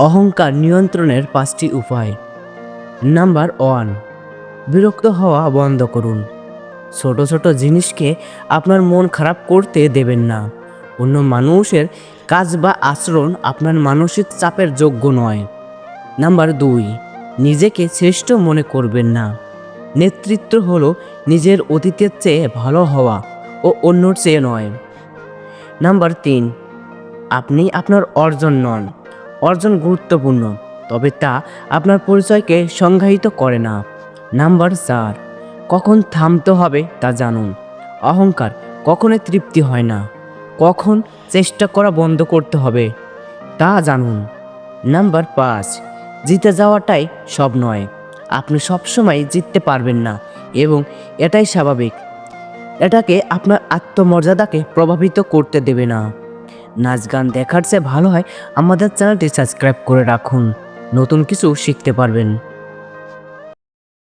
অহংকার নিয়ন্ত্রণের 5টি উপায়। নাম্বার 1, বিরক্ত হওয়া বন্ধ করুন। ছোট ছোট জিনিসকে আপনার মন খারাপ করতে দেবেন না। অন্য মানুষের কাজ বা আচরণ আপনার মানসিক চাপের যোগ্য নয়। নাম্বার 2, নিজেকে শ্রেষ্ঠ মনে করবেন না। নেতৃত্ব হলো নিজের অতীতের চেয়ে ভালো হওয়া ও অন্যর চেয়ে নয়। নাম্বার 3, আপনি আপনার অর্জন নন। অর্জন গুরুত্বপূর্ণ, তবে তা আপনার পরিচয়কে সংজ্ঞায়িত করে না। নাম্বার 4, কখন থামতে হবে তা জানুন। অহংকার কখনোই তৃপ্তি হয় না। কখন চেষ্টা করা বন্ধ করতে হবে তা জানুন। নাম্বার 5, জিতে যাওয়াটাই সব নয়। আপনি সবসময় জিততে পারবেন না এবং এটাই স্বাভাবিক। এটাকে আপনার আত্মমর্যাদাকে প্রভাবিত করতে দেবে না। নাচ গান দেখার চেয়ে ভালো হয় আমাদের চ্যানেলটি সাবস্ক্রাইব করে রাখুন, নতুন কিছু শিখতে পারবেন।